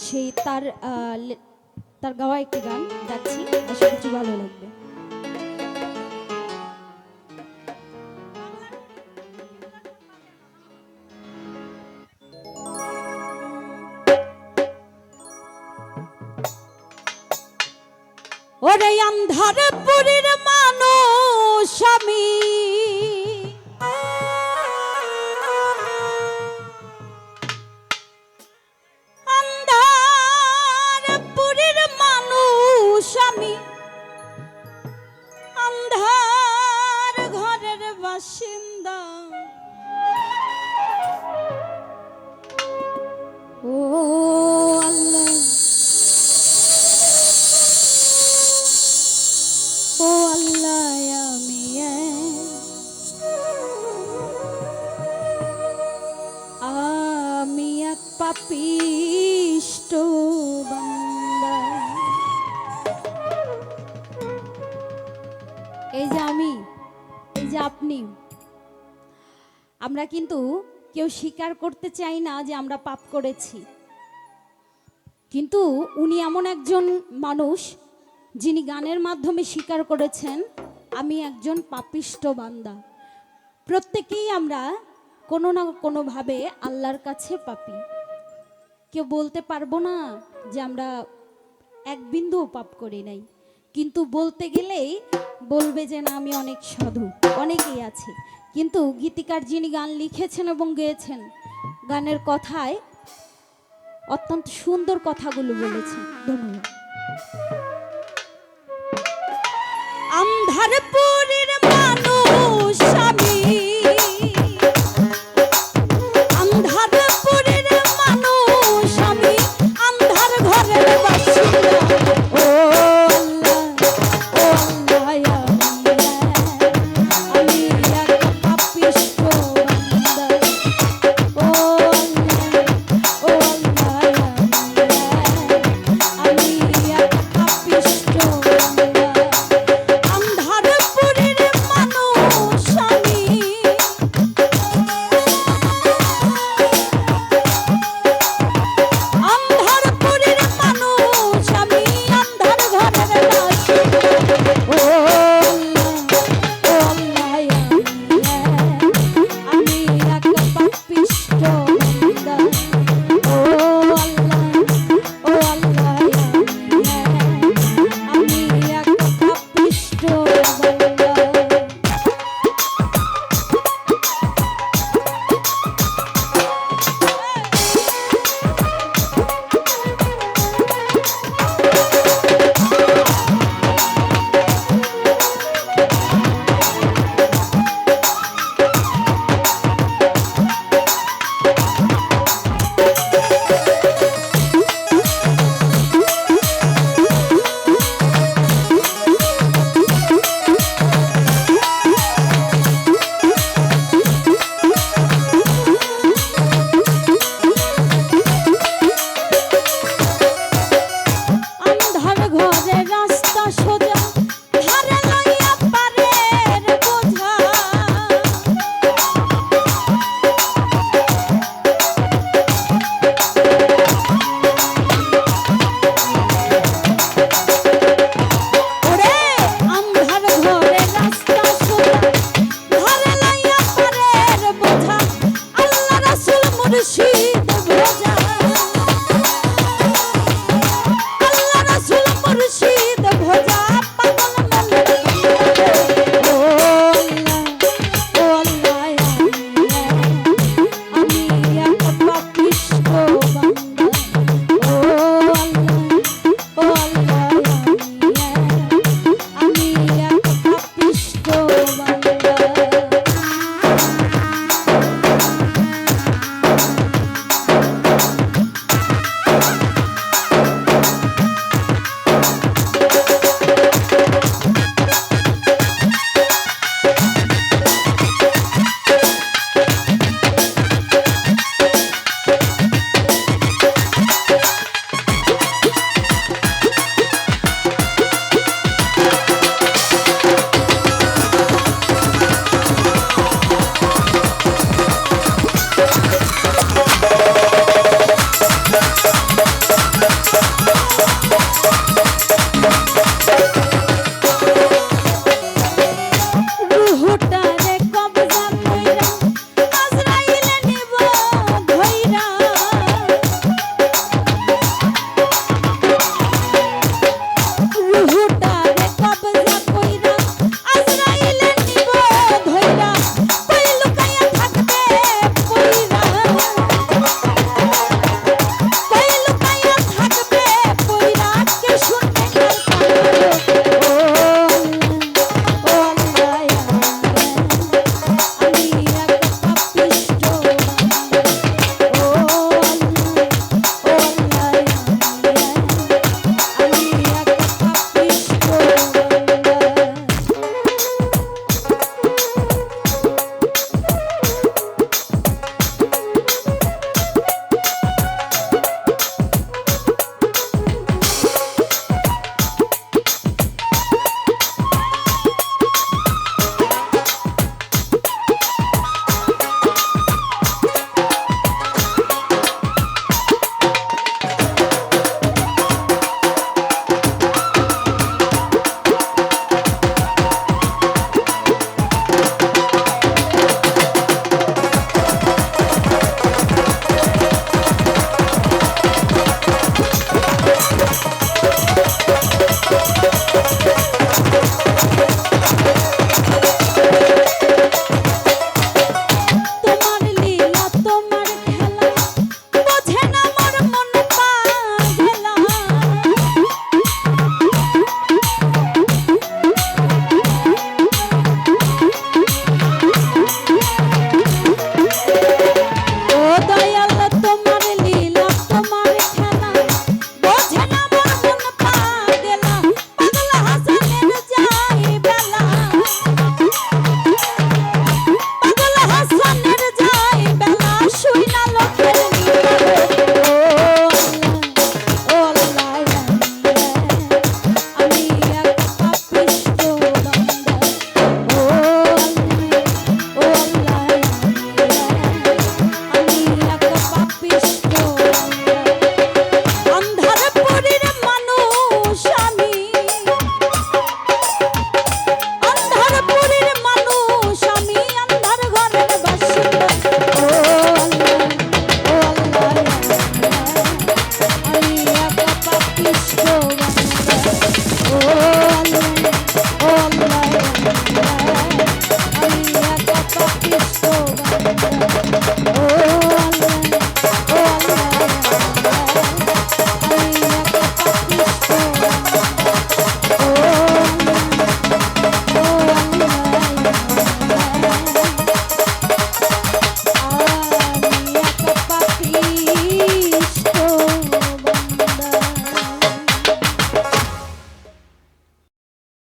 সেই তার গাওয়া একটি গান গাচ্ছি, আশা করছি ভালো লাগবে। ওরে আন্ধার পুরীর মানুষ আমি, আন্ধার পুরীর মানুষ আমি, আন্ধার ঘরের বাসিন্দা। ও আল্লাহ, ও আল্লাহ, আমি এক পাপিষ্ঠ বান্দা। এই যে আমি, এই যে আপনি, আমরা কিন্তু কেউ স্বীকার করতে চাই না যে আমরা পাপ করেছি, কিন্তু উনি এমন একজন মানুষ যিনি গানের মাধ্যমে স্বীকার করেছেন আমি একজন পাপিষ্ঠ বান্দা। প্রত্যেকেই আমরা কোনো না কোনোভাবে আল্লাহর কাছে পাপী। কেউ বলতে পারবো না যে আমরা এক বিন্দুও পাপ করি নাই, কিন্তু বলতে গেলেই বলবে যে না আমি অনেক সাধু। অনেকেই আছে, কিন্তু গীতিকার যিনি গান লিখেছেন এবং গেয়েছেন, গানের কথায় অত্যন্ত সুন্দর কথাগুলো বলেছেন। ধন্যবাদ। আন্ধার পুরীর